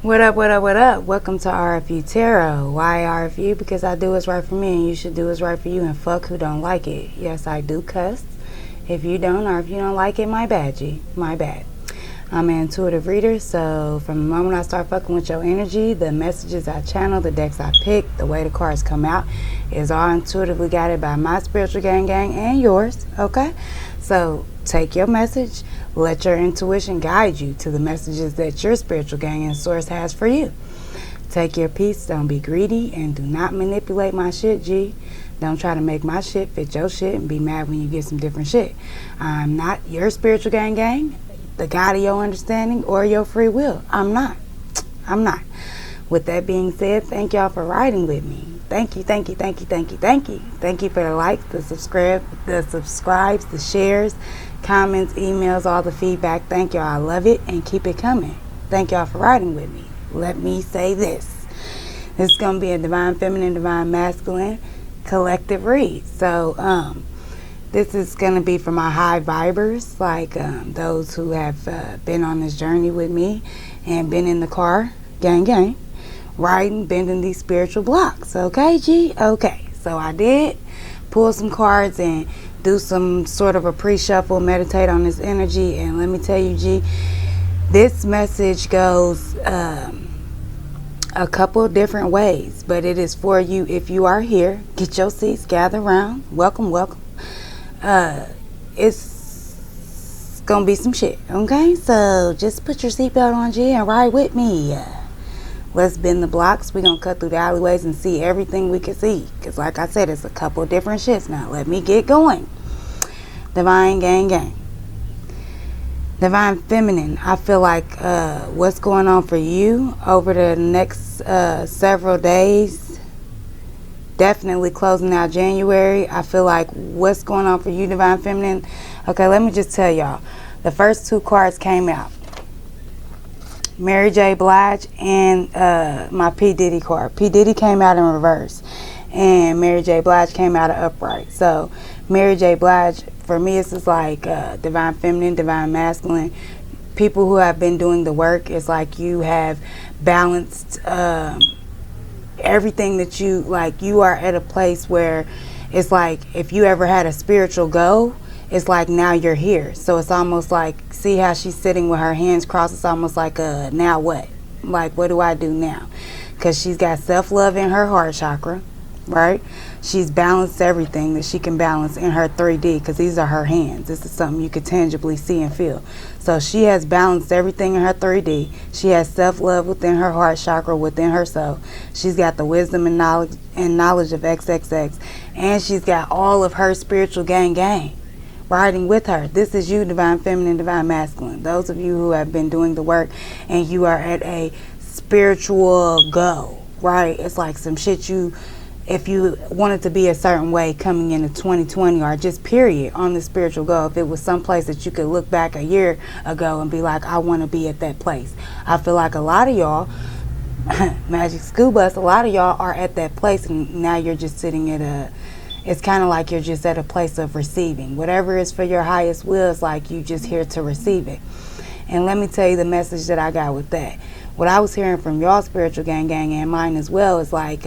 What up, what up, what up? Welcome to RFUTAROT. Why RFU? Because I do what's right for me and you should do what's right for you, and fuck who don't like it. Yes, I do cuss. If you don't, or if you don't like it, my bad, G. My bad. I'm an intuitive reader, so from the moment I start fucking with your energy, the messages I channel, the decks I pick, the way the cards come out is all intuitively guided by my spiritual gang and yours, okay? So take your message, let your intuition guide you to the messages that your spiritual gang and source has for you. Take your piece, don't be greedy, and do not manipulate my shit, G. Don't try to make my shit fit your shit and be mad when you get some different shit. I'm not your spiritual gang, the God of your understanding, or your free will. I'm not. With that being said, thank y'all for riding with me. Thank you. Thank you for the likes, the subscribes, the shares, comments, emails, all the feedback. Thank y'all. I love it, and keep it coming. Thank y'all for riding with me. Let me say this. This is going to be a divine feminine, divine masculine collective read. So, this is going to be for my high vibers, like those who have been on this journey with me and been in the car, gang, riding, bending these spiritual blocks. Okay, G? Okay. So I did pull some cards and do some sort of a pre-shuffle, meditate on this energy. And let me tell you, G, this message goes a couple of different ways, but it is for you if you are here. Get your seats, gather around. Welcome. It's gonna be some shit, okay? So just put your seatbelt on, G, and ride with me. Let's bend the blocks. We're gonna cut through the alleyways and see everything we can see, because like I said, it's a couple of different shits. Now let me get going. Divine gang, divine feminine. I feel like what's going on for you over the next several days, definitely closing out January. I feel like what's going on for you, divine feminine. Okay, let me just tell y'all. The first two cards came out. Mary J. Blige and my P. Diddy card. P. Diddy came out in reverse, and Mary J. Blige came out of upright. So Mary J. Blige, for me, it's just like divine feminine, divine masculine. People who have been doing the work, it's like you have balanced everything that you like. You are at a place where it's like if you ever had a spiritual goal, it's like now you're here. So it's almost like, see how she's sitting with her hands crossed? It's almost like now what? Like, what do I do now? Because she's got self-love in her heart chakra, right? She's balanced everything that she can balance in her 3D, because these are her hands. This is something you could tangibly see and feel. So she has balanced everything in her 3D. She has self-love within her heart chakra, within her soul. She's got the wisdom and knowledge of XXX. And she's got all of her spiritual gang riding with her. This is you, divine feminine, divine masculine. Those of you who have been doing the work and you are at a spiritual go, right? It's like some shit if you wanted to be a certain way coming into 2020, or just period on the spiritual go, if it was someplace that you could look back a year ago and be like, I want to be at that place. I feel like a lot of y'all, Magic School Bus, a lot of y'all are at that place, and now you're just sitting at it's kind of like you're just at a place of receiving. Whatever is for your highest will, is like you just here to receive it. And let me tell you the message that I got with that. What I was hearing from y'all spiritual gang and mine as well is like,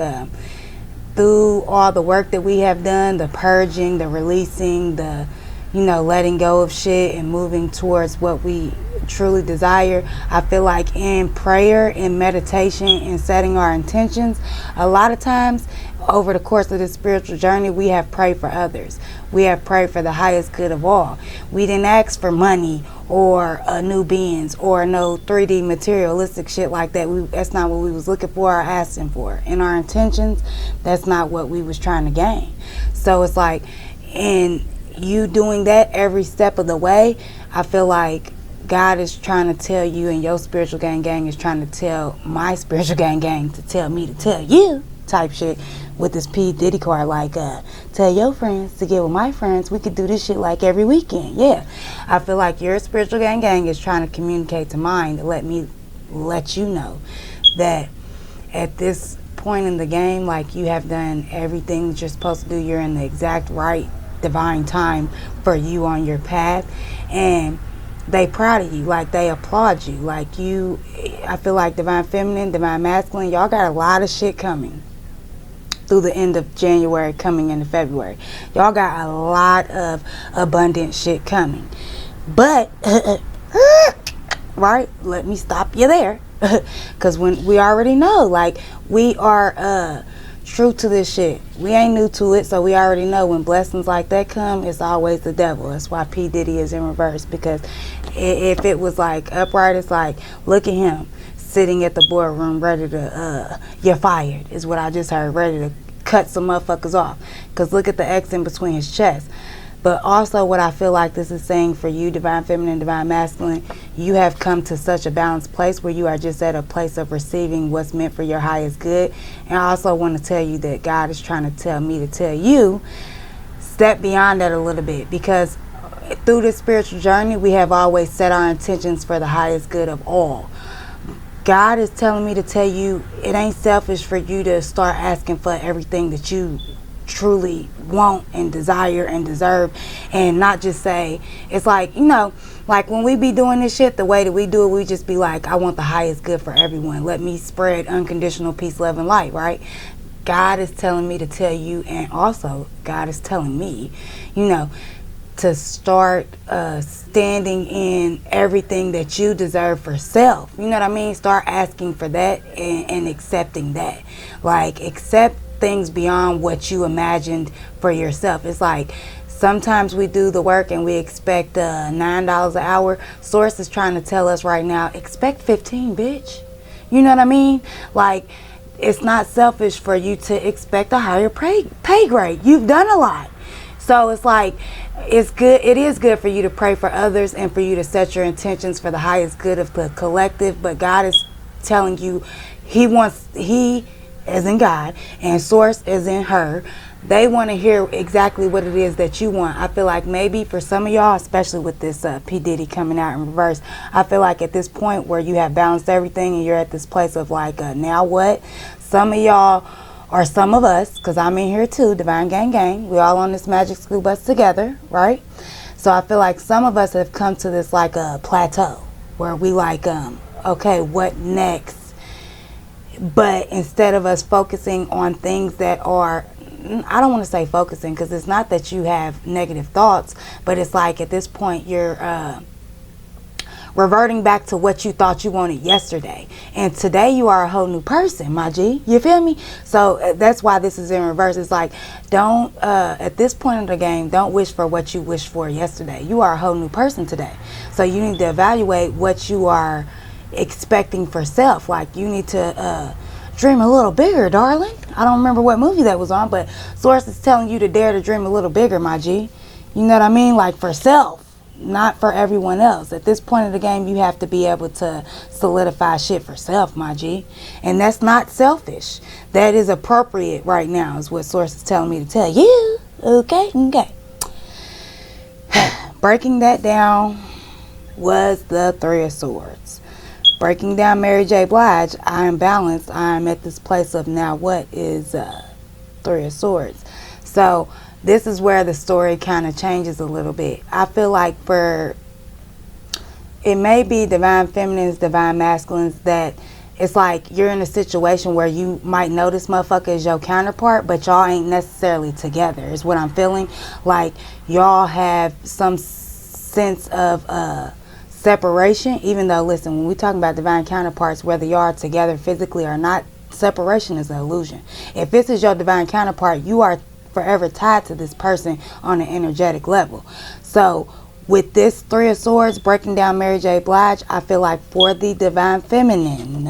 through all the work that we have done, the purging, the releasing, the, letting go of shit and moving towards what we truly desire, I feel like in prayer, in meditation, in setting our intentions, a lot of times over the course of this spiritual journey, we have prayed for others. We have prayed for the highest good of all. We didn't ask for money or new beings or no 3D materialistic shit like that. That's not what we was looking for or asking for. In our intentions, that's not what we was trying to gain. So it's like, in you doing that every step of the way, I feel like God is trying to tell you, and your spiritual gang is trying to tell my spiritual gang to tell me to tell you type shit with this P. Diddy card, like tell your friends to get with my friends. We could do this shit like every weekend. Yeah, I feel like your spiritual gang is trying to communicate to mine to let you know that at this point in the game, like, you have done everything that you're supposed to do. You're in the exact right divine time for you on your path, and they proud of you. Like, they applaud you. Like, you, I feel like divine feminine, divine masculine, y'all got a lot of shit coming through the end of January, coming into February. Y'all got a lot of abundant shit coming. But right, let me stop you there. Because when we already know, like, we are true to this shit. We ain't new to it, so we already know when blessings like that come, it's always the devil. That's why P. Diddy is in reverse, because if it was like upright, it's like, look at him sitting at the boardroom ready to you're fired, is what I just heard, ready to cut some motherfuckers off, because look at the X in between his chest. But also what I feel like this is saying for you, divine feminine, divine masculine, you have come to such a balanced place where you are just at a place of receiving what's meant for your highest good. And I also want to tell you that God is trying to tell me to tell you, step beyond that a little bit, because through this spiritual journey, we have always set our intentions for the highest good of all. God is telling me to tell you, it ain't selfish for you to start asking for everything that you truly want and desire and deserve, and not just say, it's like, you know, like when we be doing this shit, the way that we do it, we just be like, I want the highest good for everyone. Let me spread unconditional peace, love, and light, right? God is telling me to tell you, and also God is telling me, you know, to start standing in everything that you deserve for self. You know what I mean? Start asking for that and accepting that. Like, accept things beyond what you imagined for yourself. It's like sometimes we do the work and we expect $9 an hour. Source is trying to tell us right now, expect 15, bitch. You know what I mean? Like, it's not selfish for you to expect a higher pay grade. You've done a lot. So it's like, it's good. It is good for you to pray for others and for you to set your intentions for the highest good of the collective. But God is telling you, He as in God, and Source as in her, they want to hear exactly what it is that you want. I feel like maybe for some of y'all, especially with this P. Diddy coming out in reverse, I feel like at this point where you have balanced everything and you're at this place of like, now what? Some of y'all, or some of us, because I'm in here too, Divine Gang Gang, we all on this magic school bus together, right? So I feel like some of us have come to this like a plateau where we like, okay, what next? But instead of us focusing on things that are, I don't want to say focusing, because it's not that you have negative thoughts, but it's like at this point you're reverting back to what you thought you wanted yesterday. And today you are a whole new person, my G. You feel me? So that's why this is in reverse. It's like, don't, at this point in the game, don't wish for what you wished for yesterday. You are a whole new person today. So you need to evaluate what you are expecting for self. Like, you need to dream a little bigger, darling. I don't remember what movie that was on, but Source is telling you to dare to dream a little bigger, my G. You know what I mean? Like, for self, not for everyone else. At this point of the game, you have to be able to solidify shit for self, my G. And that's not selfish. That is appropriate right now, is what Source is telling me to tell you. Okay? Breaking that down was the Three of Swords. Breaking down Mary J. Blige, I am balanced. I am at this place of now what is Three of Swords. So this is where the story kind of changes a little bit. I feel like it may be divine feminines, divine masculines, that it's like you're in a situation where you might know this motherfucker is your counterpart, but y'all ain't necessarily together, is what I'm feeling. Like, y'all have some sense of separation, even though, listen, when we talking about divine counterparts, whether you are together physically or not, separation is an illusion. If this is your divine counterpart, you are forever tied to this person on an energetic level. So with this Three of Swords breaking down Mary J. Blige, I feel like for the divine feminine,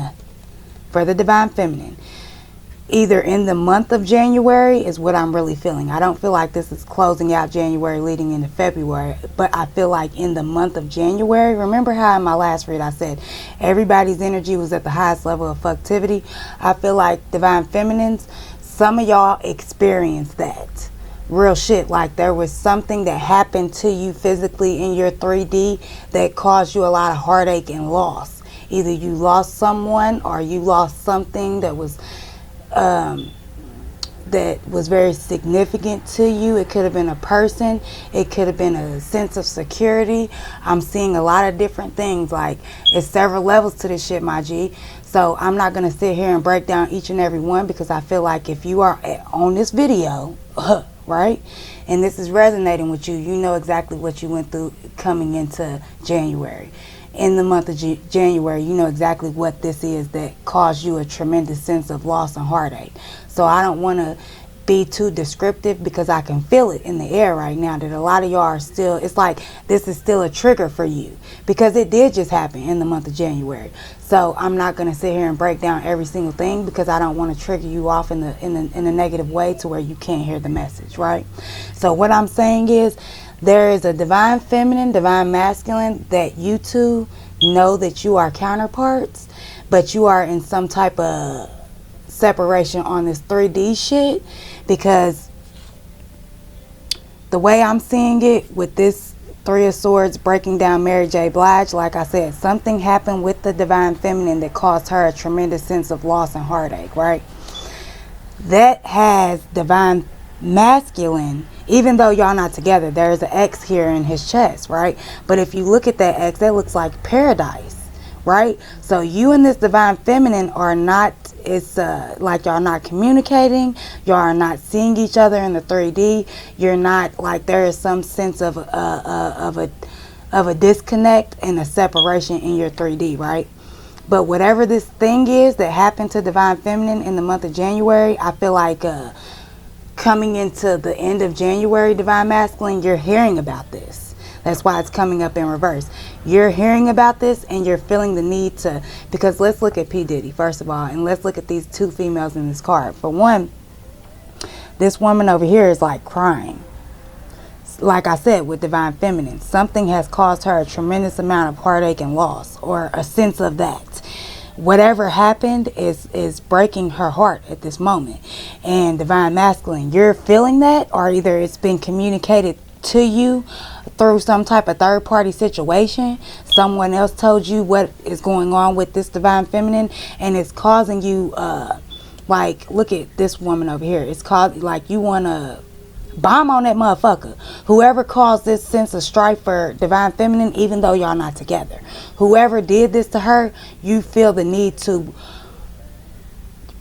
either in the month of January is what I'm really feeling. I don't feel like this is closing out January leading into February, but I feel like in the month of January, remember how in my last read I said everybody's energy was at the highest level of fucktivity? I feel like divine feminines, some of y'all experienced that. Real shit, like there was something that happened to you physically in your 3D that caused you a lot of heartache and loss. Either you lost someone or you lost something that was that was very significant to you. It could have been a person, it could have been a sense of security. I'm seeing a lot of different things. Like, it's several levels to this shit, my G. So I'm not going to sit here and break down each and every one, because I feel like if you are on this video, right, and this is resonating with you, you know exactly what you went through coming into January. In the month of January, you know exactly what this is that caused you a tremendous sense of loss and heartache. So I don't want to be too descriptive, because I can feel it in the air right now that a lot of y'all are still, it's like this is still a trigger for you, because it did just happen in the month of January. So I'm not going to sit here and break down every single thing, because I don't want to trigger you off in a negative way to where you can't hear the message, right? So what I'm saying is, there is a divine feminine, divine masculine that you two know that you are counterparts, but you are in some type of separation on this 3D shit, because the way I'm seeing it with this Three of Swords breaking down Mary J. Blige, like I said, something happened with the divine feminine that caused her a tremendous sense of loss and heartache, right? That has divine masculine, even though y'all not together, there's an X here in his chest, right? But if you look at that X, that looks like paradise, right? So you and this divine feminine are not, it's like y'all not communicating, y'all are not seeing each other in the 3D. You're not, like, there is some sense of a disconnect and a separation in your 3D, right? But whatever this thing is that happened to divine feminine in the month of January, I feel like coming into the end of January, divine masculine, you're hearing about this. That's why it's coming up in reverse. You're hearing about this and you're feeling the need to, because let's look at P. Diddy, first of all, and let's look at these two females in this card. For one, this woman over here is like crying. Like I said, with divine feminine, something has caused her a tremendous amount of heartache and loss, or a sense of that. Whatever happened is breaking her heart at this moment. And divine masculine, you're feeling that, or either it's been communicated to you through some type of third party situation. Someone else told you what is going on with this divine feminine, and it's causing you like, look at this woman over here. It's caused, like, you want to bomb on that motherfucker. Whoever caused this sense of strife for divine feminine, even though y'all not together, whoever did this to her, you feel the need to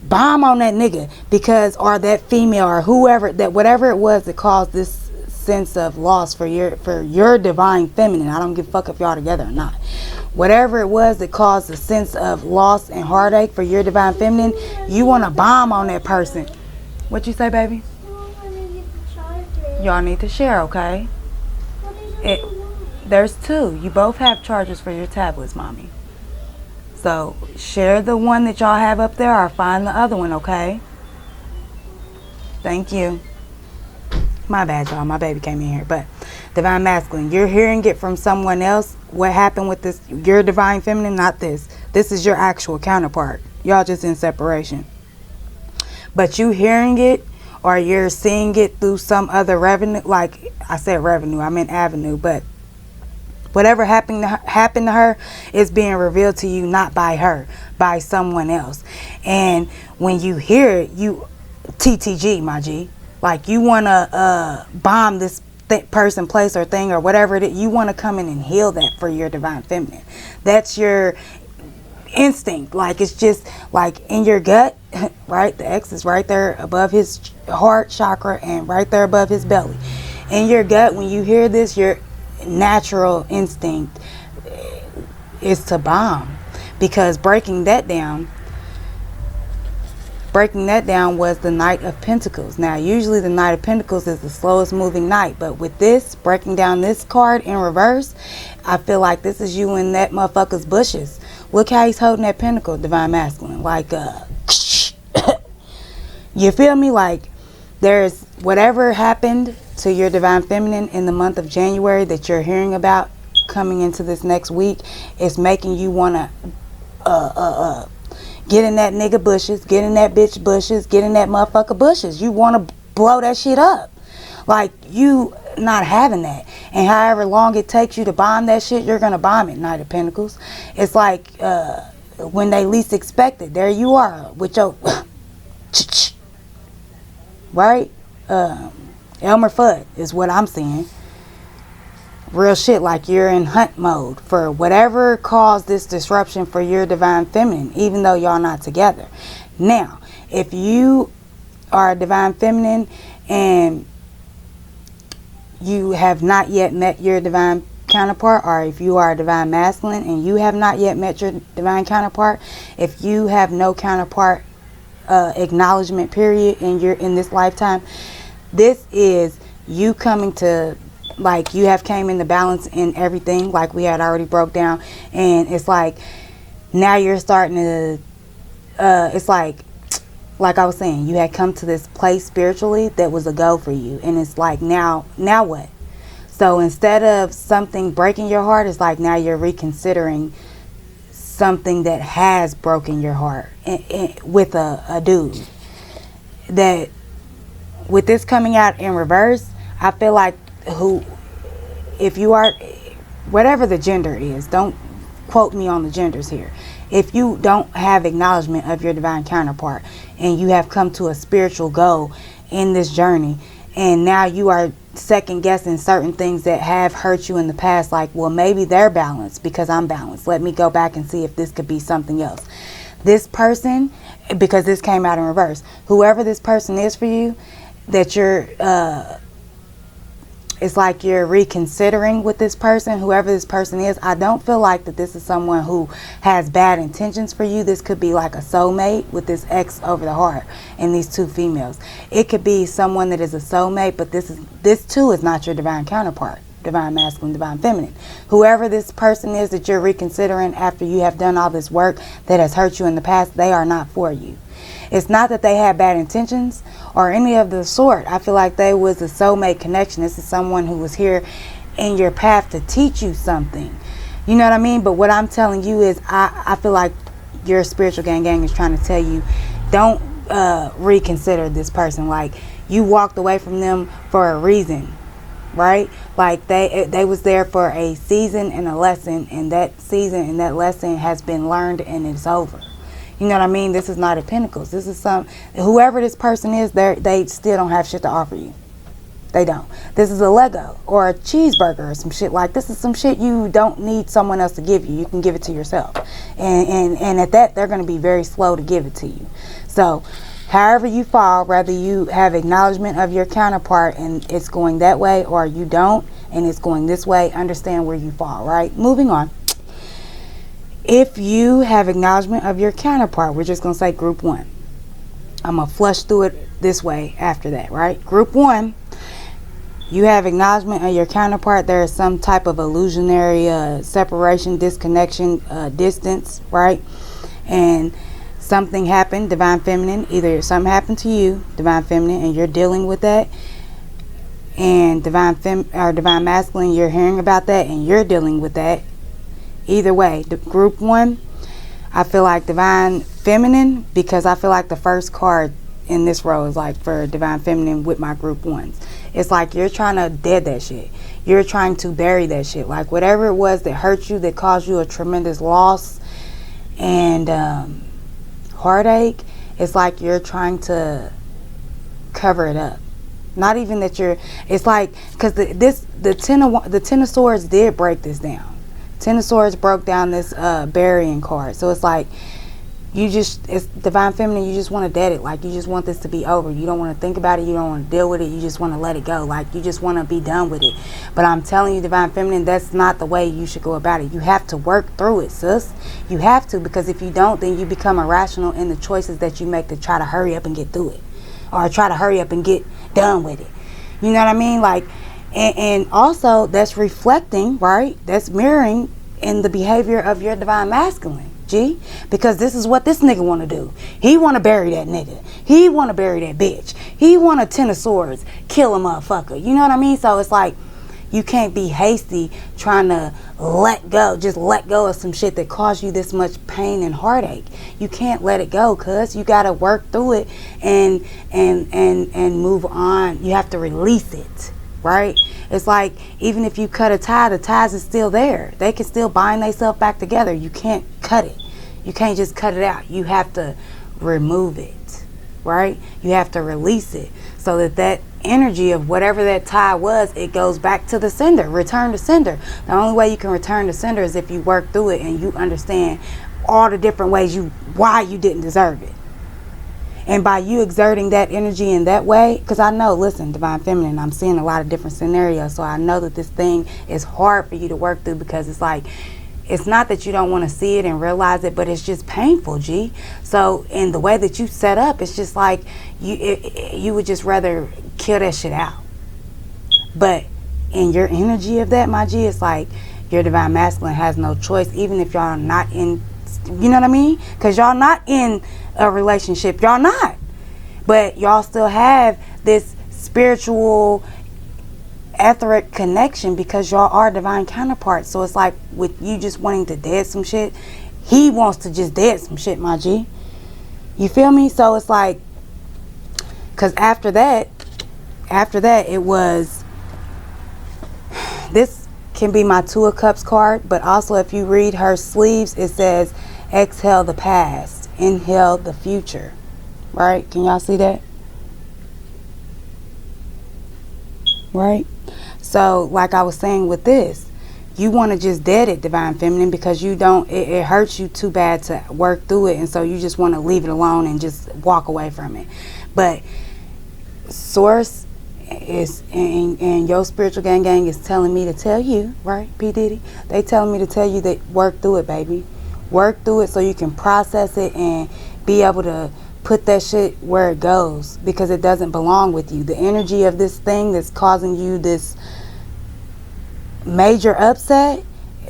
bomb on that nigga, because, or that female, or whoever, that whatever it was that caused this sense of loss for your divine feminine. I don't give a fuck if y'all together or not. Whatever it was that caused the sense of loss and heartache for your divine feminine, you want to bomb on that person. What you say, baby? Y'all need to share, okay? There's two. You both have chargers for your tablets, mommy. So share the one that y'all have up there, or find the other one, okay? Thank you. My bad, y'all. My baby came in here. But divine masculine, you're hearing it from someone else. What happened with this? Your divine feminine, not this. This is your actual counterpart. Y'all just in separation. But you hearing it, or you're seeing it through some other revenue. Like I said revenue, I meant avenue. But whatever happened to her is being revealed to you, not by her, by someone else. And when you hear it, you TTG, my G. Like, you want to bomb this person, place, or thing, or whatever it is. You want to come in and heal that for your divine feminine. That's your instinct. Like, it's just like in your gut, right? The X is right there above his heart chakra and right there above his belly. In your gut, when you hear this, your natural instinct is to bomb, because breaking that down was the Knight of Pentacles. Now, usually the Knight of Pentacles is the slowest moving knight, but with this, breaking down this card in reverse, I feel like this is you in that motherfucker's bushes. Look how he's holding that pentacle, divine masculine. Like, you feel me? Like, there's whatever happened to your divine feminine in the month of January that you're hearing about coming into this next week is making you want to get in that nigga bushes, get in that bitch bushes, get in that motherfucker bushes. You want to blow that shit up. Like, you not having that. And however long it takes you to bomb that shit, you're going to bomb it, Knight of Pentacles. It's like when they least expect it, there you are with your right? Elmer Fudd is what I'm seeing. Real shit, like you're in hunt mode for whatever caused this disruption for your divine feminine, even though y'all not together. Now, if you are a divine feminine and you have not yet met your divine counterpart, or if you are a divine masculine and you have not yet met your divine counterpart, if you have no counterpart acknowledgement period in this lifetime, this is you coming to, like, you have came into balance in everything, like we had already broke down, and it's like now you're starting to it's like I was saying, you had come to this place spiritually that was a go for you, and it's like now what? So instead of something breaking your heart, it's like now you're reconsidering something that has broken your heart with a dude. That with this coming out in reverse, I feel like if you are, whatever the gender is, don't quote me on the genders here. If you don't have acknowledgement of your divine counterpart and you have come to a spiritual goal in this journey, and now you are second guessing certain things that have hurt you in the past, like, well, maybe they're balanced because I'm balanced. Let me go back and see if this could be something else. This person, because this came out in reverse, whoever this person is for you, that you're it's like you're reconsidering with this person, whoever this person is. I don't feel like that this is someone who has bad intentions for you. This could be like a soulmate with this X over the heart and these two females. It could be someone that is a soulmate, but this too is not your divine counterpart, divine masculine, divine feminine. Whoever this person is that you're reconsidering after you have done all this work that has hurt you in the past, they are not for you. It's not that they had bad intentions or any of the sort. I feel like they was a soulmate connection. This is someone who was here in your path to teach you something. You know what I mean? But what I'm telling you is I feel like your spiritual gang is trying to tell you, don't reconsider this person. Like, you walked away from them for a reason, right? Like they was there for a season and a lesson, and that season and that lesson has been learned and it's over. You know what I mean? This is not a Pentacles. This is whoever this person is, they still don't have shit to offer you. They don't. This is a Lego or a cheeseburger or some shit. Like, this is some shit you don't need someone else to give you. You can give it to yourself. And at that, they're going to be very slow to give it to you. So, however you fall, whether you have acknowledgement of your counterpart and it's going that way, or you don't and it's going this way, understand where you fall, right? Moving on. If you have acknowledgement of your counterpart, we're just going to say group 1. I'm going to flush through it this way after that, right? Group 1, you have acknowledgement of your counterpart. There is some type of illusionary separation, disconnection, distance, right? And something happened, divine feminine. Either something happened to you, divine feminine, and you're dealing with that. And divine masculine, you're hearing about that and you're dealing with that. Either way, the group 1, I feel like divine feminine, because I feel like the first card in this row is like for divine feminine with my group 1s. It's like you're trying to dead that shit. You're trying to bury that shit. Like, whatever it was that hurt you, that caused you a tremendous loss and heartache, it's like you're trying to cover it up. Not even that it's like, because the Ten of Swords did break this down. Ten of Swords broke down this burying card. So it's like, it's divine feminine, you just want to dead it. Like, you just want this to be over. You don't want to think about it. You don't want to deal with it. You just want to let it go. Like, you just want to be done with it. But I'm telling you, divine feminine, that's not the way you should go about it. You have to work through it, sis. You have to, because if you don't, then you become irrational in the choices that you make to try to hurry up and get through it, or try to hurry up and get done with it. You know what I mean? Like, and also that's reflecting, right? That's mirroring in the behavior of your divine masculine, G. Because this is what this nigga want to do. He want to bury that nigga. He want to bury that bitch. He want a Ten of Swords, kill a motherfucker. You know what I mean? So it's like, you can't be hasty trying to let go of some shit that caused you this much pain and heartache. You can't let it go, cuz you got to work through it and move on. You have to release it, right? It's like, even if you cut a tie, the ties is still there. They can still bind themselves back together. You can't cut it. You can't just cut it out. You have to remove it, right? You have to release it. so that that energy of whatever that tie was, it goes back to the sender. Return to sender. The only way you can return to sender is if you work through it and you understand all the different ways why you didn't deserve it. And by you exerting that energy in that way, because I know, listen, Divine Feminine, I'm seeing a lot of different scenarios, so I know that this thing is hard for you to work through, because it's like, it's not that you don't want to see it and realize it, but it's just painful, G. So in the way that you set up, it's just like you would just rather kill that shit out. But in your energy of that, my G, it's like your Divine Masculine has no choice, even if y'all not in, you know what I mean? Because y'all not in a relationship, y'all not. But y'all still have this spiritual etheric connection, because y'all are divine counterparts. So it's like, with you just wanting to dead some shit, he wants to just dead some shit, my G. You feel me? So it's like, because after that it was, this can be my Two of Cups card, but also if you read her sleeves, it says exhale the past, inhale the future. Right? Can y'all see that? Right? So like I was saying with this, you want to just dead it, Divine Feminine, because you don't, it hurts you too bad to work through it, and so you just want to leave it alone and just walk away from it. But Source is, and your spiritual gang is telling me to tell you, right, P. Diddy? They telling me to tell you that work through it, baby. Work through it so you can process it and be able to put that shit where it goes, because it doesn't belong with you. The energy of this thing that's causing you this major upset,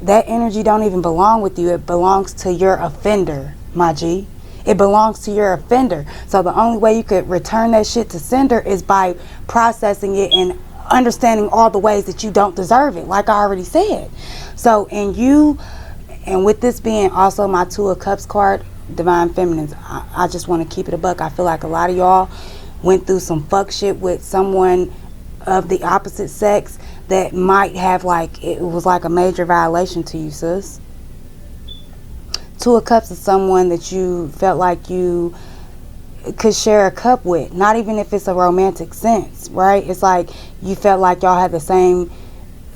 that energy don't even belong with you. It belongs to your offender, my G. It belongs to your offender. So the only way you could return that shit to sender is by processing it and understanding all the ways that you don't deserve it, like I already said. So, and with this being also my Two of Cups card, Divine Feminines, I just want to keep it a buck. I feel like a lot of y'all went through some fuck shit with someone of the opposite sex that might have, like, it was like a major violation to you, sis. Two of Cups is someone that you felt like you could share a cup with, not even if it's a romantic sense, right? It's like you felt like y'all had the same,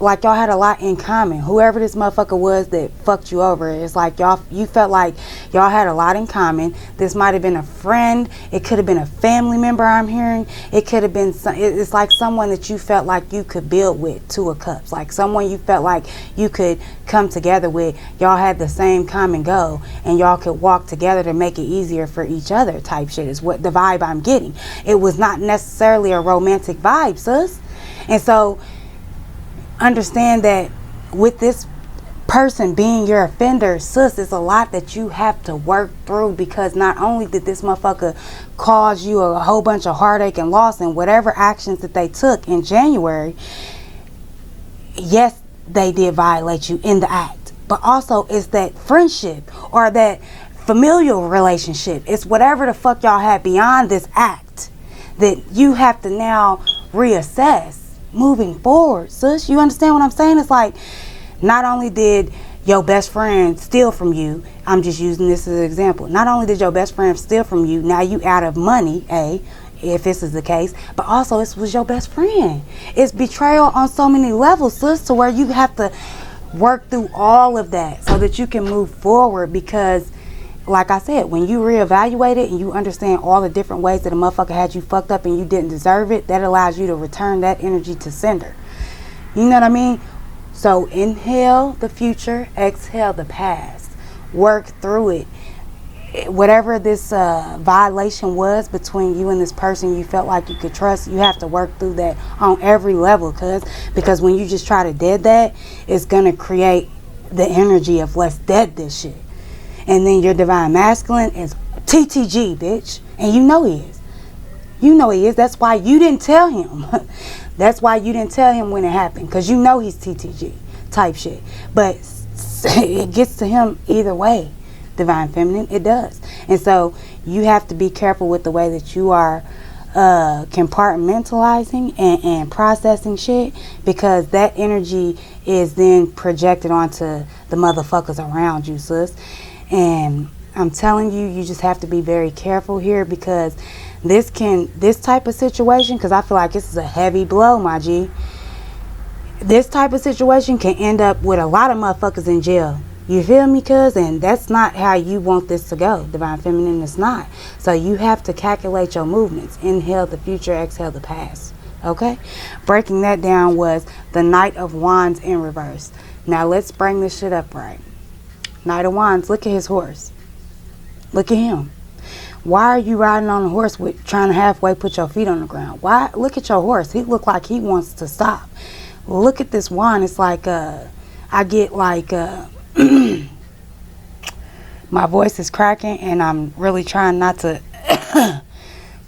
like y'all had a lot in common. Whoever this motherfucker was that fucked you over, it's like you felt like y'all had a lot in common. This might have been a friend, it could have been a family member, I'm hearing. It could have been it's like someone that you felt like you could build with. Two of Cups, like someone you felt like you could come together with. Y'all had the same common goal, and y'all could walk together to make it easier for each other, type shit is what the vibe I'm getting. It was not necessarily a romantic vibe, sis. And so understand that with this person being your offender, sis, it's a lot that you have to work through, because not only did this motherfucker cause you a whole bunch of heartache and loss and whatever actions that they took in January, yes, they did violate you in the act, but also it's that friendship or that familial relationship. It's whatever the fuck y'all had beyond this act that you have to now reassess moving forward, sis. You understand what I'm saying? It's like, not only did your best friend steal from you, I'm just using this as an example, not only did your best friend steal from you, now you out of money, if this is the case, but also it was your best friend. It's betrayal on so many levels, sis, to where you have to work through all of that so that you can move forward, because like I said, when you reevaluate it and you understand all the different ways that a motherfucker had you fucked up and you didn't deserve it, that allows you to return that energy to sender. You know what I mean? So inhale the future, exhale the past. Work through it. Whatever this violation was between you and this person you felt like you could trust, you have to work through that on every level, because when you just try to dead that, it's going to create the energy of let's dead this shit. And then your Divine Masculine is TTG, bitch. And you know he is. You know he is. That's why you didn't tell him. That's why you didn't tell him when it happened, because you know he's TTG type shit. But it gets to him either way, Divine Feminine. It does. And so you have to be careful with the way that you are compartmentalizing and processing shit, because that energy is then projected onto the motherfuckers around you, sis. And I'm telling you, you just have to be very careful here, because This type of situation, because I feel like this is a heavy blow, my G. This type of situation can end up with a lot of motherfuckers in jail. You feel me, cuz? And that's not how you want this to go, Divine Feminine. It's not. So you have to calculate your movements. Inhale the future, exhale the past. Okay? Breaking that down was the Knight of Wands in reverse. Now let's bring this shit up right. Knight of Wands, look at his horse. Look at him. Why are you riding on a horse with trying to halfway put your feet on the ground? Why? Look at your horse. He look like he wants to stop. Look at this wand. It's like I get like my voice is cracking and I'm really trying not to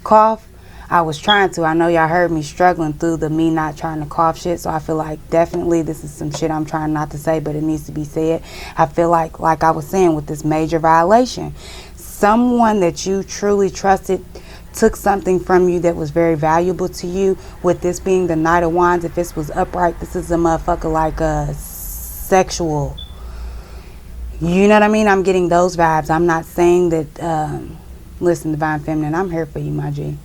cough. I was trying to. I know y'all heard me struggling through the me not trying to cough shit. So I feel like definitely this is some shit I'm trying not to say, but it needs to be said. I feel like I was saying, with this major violation, someone that you truly trusted took something from you that was very valuable to you. With this being the Knight of Wands, if this was upright, this is a motherfucker like a sexual. You know what I mean? I'm getting those vibes. I'm not saying that, listen, Divine Feminine, I'm here for you, my G.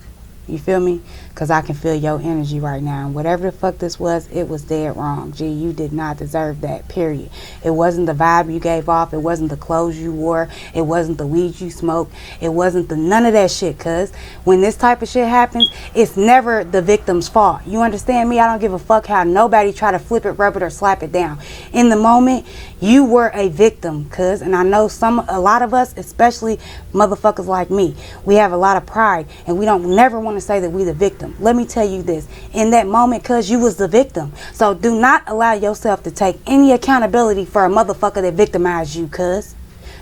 You feel me? Because I can feel your energy right now. And whatever the fuck this was, it was dead wrong. G, you did not deserve that, period. It wasn't the vibe you gave off. It wasn't the clothes you wore. It wasn't the weed you smoked. It wasn't the none of that shit, cuz when this type of shit happens, it's never the victim's fault. You understand me? I don't give a fuck how nobody try to flip it, rub it, or slap it down. In the moment, you were a victim, cuz. And I know a lot of us, especially motherfuckers like me, we have a lot of pride and we don't never want to say that we the victim. Let me tell you this, in that moment, cuz you was the victim. So do not allow yourself to take any accountability for a motherfucker that victimized you, cuz.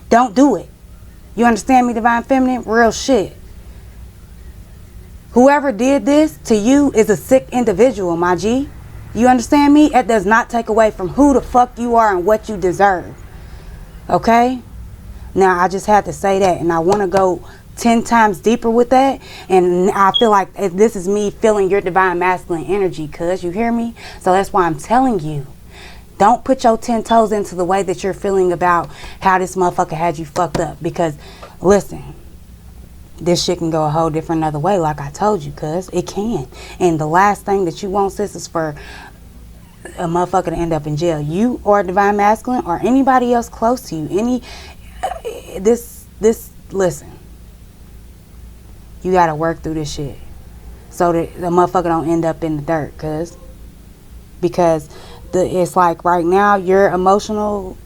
Don't do it. You understand me, Divine Feminine? Real shit. Whoever did this to you is a sick individual, my G. You understand me? It does not take away from who the fuck you are and what you deserve. Okay? Now, I just had to say that, and I want to go 10 times deeper with that. And I feel like this is me feeling your divine masculine energy, cuz. You hear me? So that's why I'm telling you, don't put your 10 toes into the way that you're feeling about how this motherfucker had you fucked up. Because, listen, this shit can go a whole different other way, like I told you, cuz. It can. And the last thing that you want, sis, is for a motherfucker to end up in jail. You or divine masculine or anybody else close to you. Listen. You gotta work through this shit so that the motherfucker don't end up in the dirt, cuz. Because it's like right now your emotional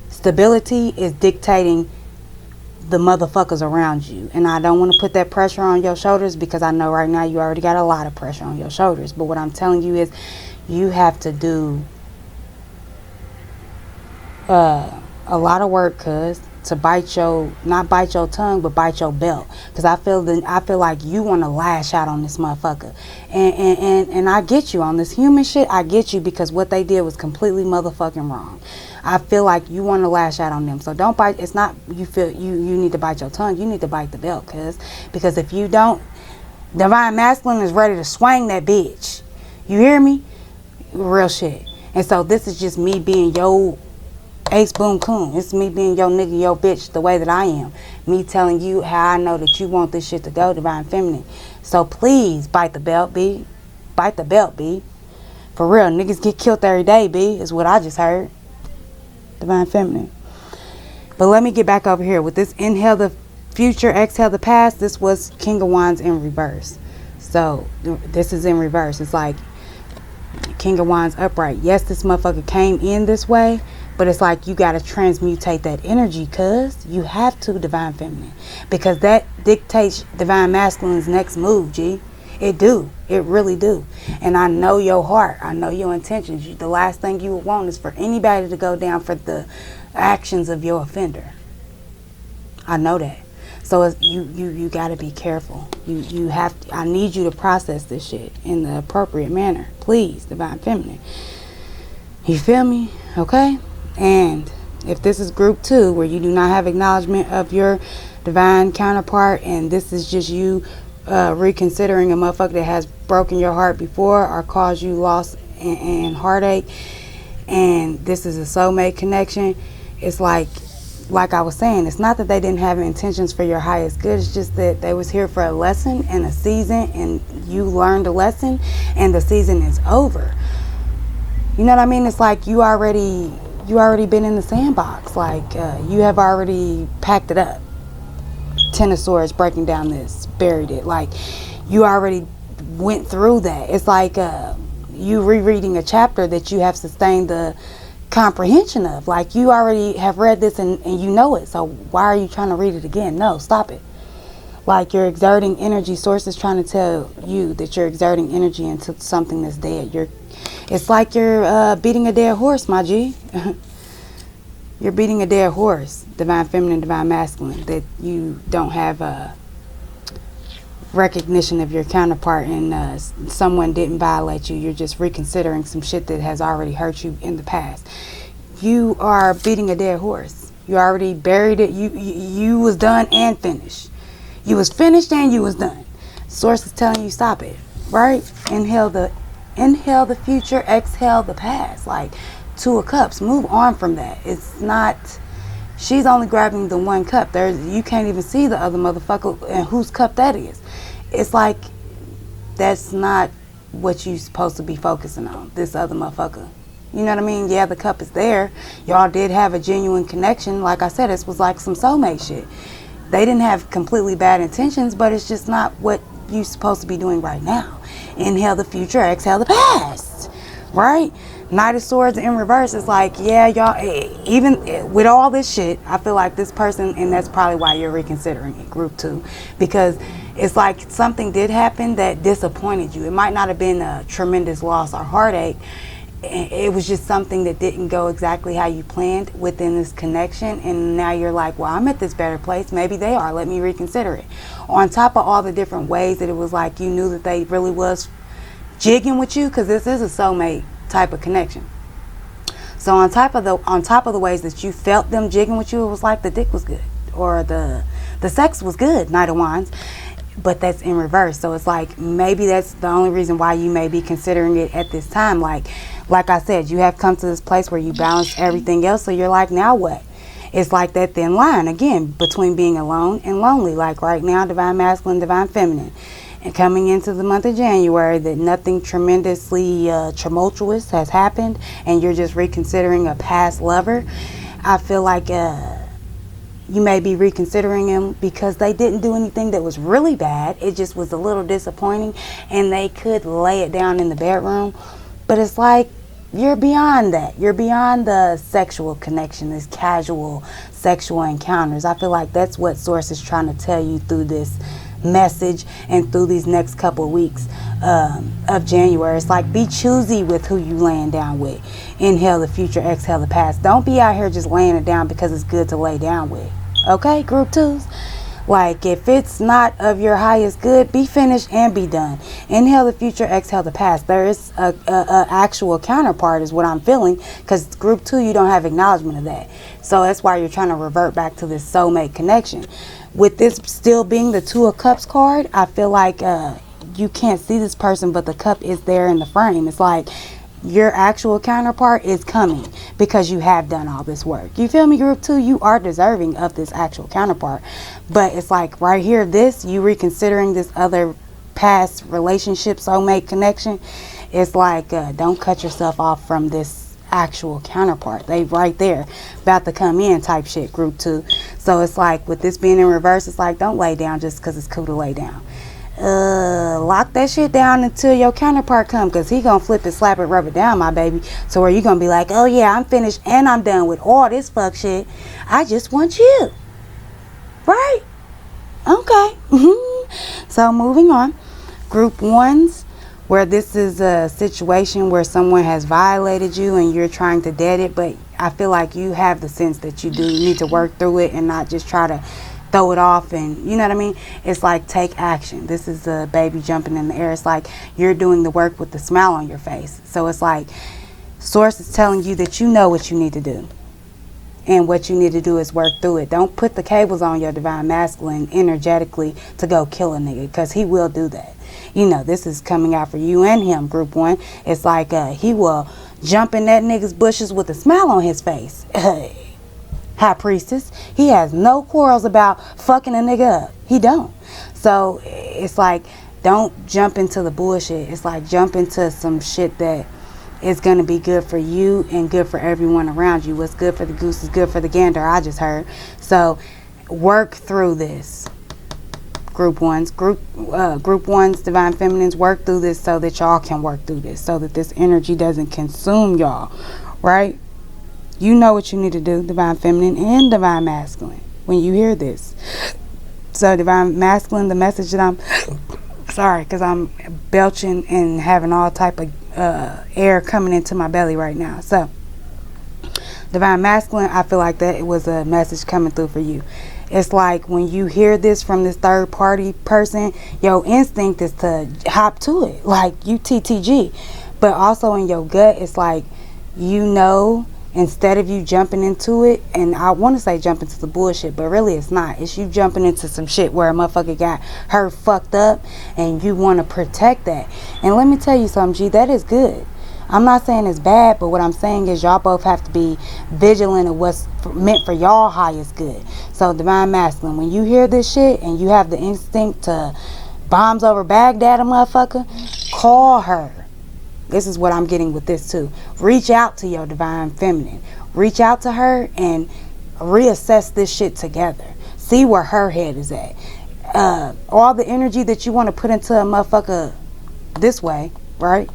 stability is dictating the motherfuckers around you. And I don't want to put that pressure on your shoulders, because I know right now you already got a lot of pressure on your shoulders. But what I'm telling you is you have to do a lot of work, cuz, to not bite your tongue, but bite your belt. Because I feel like you want to lash out on this motherfucker. And I get you on this human shit. I get you, because what they did was completely motherfucking wrong. I feel like you want to lash out on them. So don't bite. It's not you feel you need to bite your tongue. You need to bite the belt, because if you don't, divine masculine is ready to swing that bitch. You hear me? Real shit. And so this is just me being your ace boom coon. It's me being your nigga, your bitch, the way that I am. Me telling you how I know that you want this shit to go, Divine Feminine. So please bite the belt, B. Bite the belt, B. For real, niggas get killed every day, B. Is what I just heard. Divine Feminine. But let me get back over here. With this inhale the future, exhale the past, this was King of Wands in reverse. So this is in reverse. It's like King of Wands upright. Yes, this motherfucker came in this way, but it's like you got to transmutate that energy, cuz. You have to, Divine Feminine. Because that dictates Divine Masculine's next move, G. It do. It really do. And I know your heart. I know your intentions. The last thing you would want is for anybody to go down for the actions of your offender. I know that. So you got to be careful. You have to, I need you to process this shit in the appropriate manner. Please, Divine Feminine. You feel me? Okay? And if this is group 2, where you do not have acknowledgement of your divine counterpart, and this is just you reconsidering a motherfucker that has broken your heart before or caused you loss and heartache, and this is a soulmate connection, it's like like I was saying, it's not that they didn't have intentions for your highest good. It's just that they was here for a lesson and a season, and you learned a lesson, and the season is over. You know what I mean? It's like you already been in the sandbox. Like you have already packed it up. Ten of Swords breaking down this, buried it. Like you already went through that. It's like you rereading a chapter that you have sustained the comprehension of. Like you already have read this and you know it, so why are you trying to read it again? No, stop it. Like you're exerting energy. Source is trying to tell you that you're exerting energy into something that's dead. It's like you're beating a dead horse, my G. You're beating a dead horse, divine feminine, divine masculine, that you don't have a recognition of your counterpart, and someone didn't violate you. You're just reconsidering some shit that has already hurt you in the past. You are beating a dead horse. You already buried it. You was done and finished. You was finished and you was done. Source is telling you stop it, right? Inhale the future, exhale the past. Like Two of Cups, move on from that. It's not. She's only grabbing the one cup. You can't even see the other motherfucker and whose cup that is. It's like that's not what you're supposed to be focusing on, this other motherfucker. You know what I mean? Yeah, the cup is there. Y'all did have a genuine connection. Like I said, it was like some soulmate shit. They didn't have completely bad intentions, but it's just not what you're supposed to be doing right now. Inhale the future, exhale the past. Right? Knight of Swords in reverse is like, yeah, y'all, even with all this shit, I feel like this person, and that's probably why you're reconsidering it, group 2, because it's like something did happen that disappointed you. It might not have been a tremendous loss or heartache. It was just something that didn't go exactly how you planned within this connection, and now you're like, well, I'm at this better place. Maybe they are. Let me reconsider it. On top of all the different ways that it was like you knew that they really was jigging with you, because this is a soulmate type of connection. So on top of the ways that you felt them jigging with you, it was like the dick was good, or the sex was good, Knight of Wands, but that's in reverse. So it's like maybe that's the only reason why you may be considering it at this time. Like I said, you have come to this place where you balance everything else, so you're like, now what? It's like that thin line again between being alone and lonely. Like right now, divine masculine, divine feminine. And coming into the month of January, that nothing tremendously tumultuous has happened, and you're just reconsidering a past lover. I feel like you may be reconsidering them because they didn't do anything that was really bad. It just was a little disappointing, and they could lay it down in the bedroom. But it's like you're beyond that. You're beyond the sexual connection, this casual sexual encounters. I feel like that's what Source is trying to tell you through this message and through these next couple of weeks of January. It's like, be choosy with who you laying down with. Inhale the future, exhale the past. Don't be out here just laying it down because it's good to lay down with. Okay, group 2s? Like, if it's not of your highest good, be finished and be done. Inhale the future, exhale the past. There is a actual counterpart is what I'm feeling, because group 2, you don't have acknowledgement of that. So that's why you're trying to revert back to this soulmate connection. With this still being the Two of Cups card, I feel like you can't see this person, but the cup is there in the frame. It's like your actual counterpart is coming because you have done all this work. You feel me, group 2? You are deserving of this actual counterpart. But it's like right here, you reconsidering this other past relationship, soulmate connection. It's like, don't cut yourself off from this actual counterpart. They right there about to come in type shit, group 2. So it's like with this being in reverse, it's like, don't lay down just because it's cool to lay down. Lock that shit down until your counterpart come, because he gonna flip it, slap it, rub it down, my baby. So where you gonna be like, oh yeah, I'm finished and I'm done with all this fuck shit. I just want you. Right? Okay. So moving on. Group 1s, where this is a situation where someone has violated you and you're trying to dead it, but I feel like you have the sense that you do need to work through it and not just try to throw it off, and you know what I mean? It's like, take action. This is a baby jumping in the air. It's like you're doing the work with the smile on your face. So it's like Source is telling you that you know what you need to do. And what you need to do is work through it. Don't put the cables on your divine masculine energetically to go kill a nigga, because he will do that. You know, this is coming out for you and him, group 1. It's like he will jump in that nigga's bushes with a smile on his face. Hey, High Priestess. He has no quarrels about fucking a nigga up. He don't. So it's like, don't jump into the bullshit. It's like, jump into some shit that is going to be good for you and good for everyone around you. What's good for the goose is good for the gander, I just heard. So work through this. Group ones, divine feminines, work through this so that y'all can work through this, so that this energy doesn't consume y'all, right? You know what you need to do, divine feminine and divine masculine, when you hear this. So divine masculine, the message that I'm sorry, because I'm belching and having all type of air coming into my belly right now. So divine masculine, I feel like that it was a message coming through for you. It's like when you hear this from this third party person, your instinct is to hop to it, like you TTG. But also in your gut, it's like, you know, instead of you jumping into it, and I want to say jump into the bullshit, but really it's not. It's you jumping into some shit where a motherfucker got her fucked up and you want to protect that. And let me tell you something, G, that is good. I'm not saying it's bad, but what I'm saying is y'all both have to be vigilant of what's meant for y'all highest good. So divine masculine, when you hear this shit and you have the instinct to bombs over Baghdad, a motherfucker, call her. This is what I'm getting with this too. Reach out to your divine feminine. Reach out to her and reassess this shit together. See where her head is at. All the energy that you want to put into a motherfucker this way, right?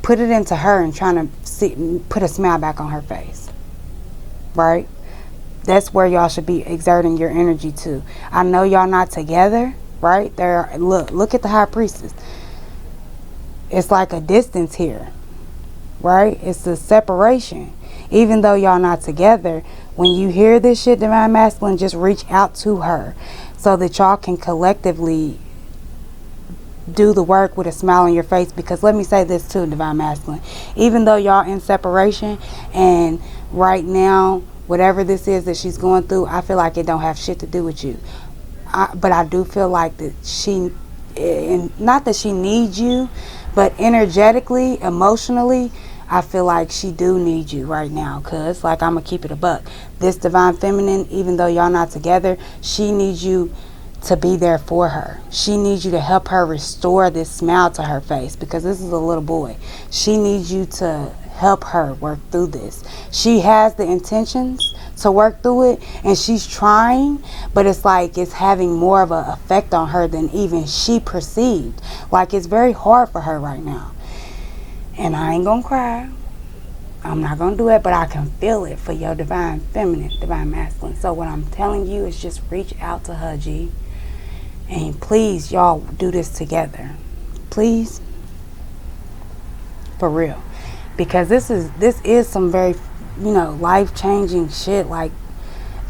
Put it into her and trying to put a smile back on her face, right? That's where y'all should be exerting your energy to. I know y'all not together, right? Look at the High Priestess. It's like a distance here, right? It's a separation. Even though y'all not together, when you hear this shit, divine masculine, just reach out to her so that y'all can collectively do the work with a smile on your face. Because let me say this too, divine masculine, even though y'all in separation and right now whatever this is that she's going through, I feel like it don't have shit to do with you. But I do feel like that she, and not that she needs you, but energetically, emotionally, I feel like she do need you right now. Cause like, I'm gonna keep it a buck, this divine feminine, even though y'all not together, she needs you to be there for her. She needs you to help her restore this smile to her face, because this is a little boy. She needs you to help her work through this. She has the intentions to work through it and she's trying, but it's like it's having more of an effect on her than even she perceived. Like, it's very hard for her right now. And I ain't gonna cry. I'm not gonna do it, but I can feel it for your divine feminine, divine masculine. So what I'm telling you is just reach out to her, G. And please, y'all do this together. Please. For real. Because this is some very, life-changing shit. Like,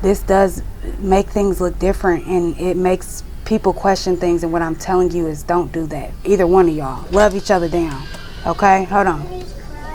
this does make things look different, and it makes people question things. And what I'm telling you is, don't do that. Either one of y'all. Love each other down. Okay? Hold on.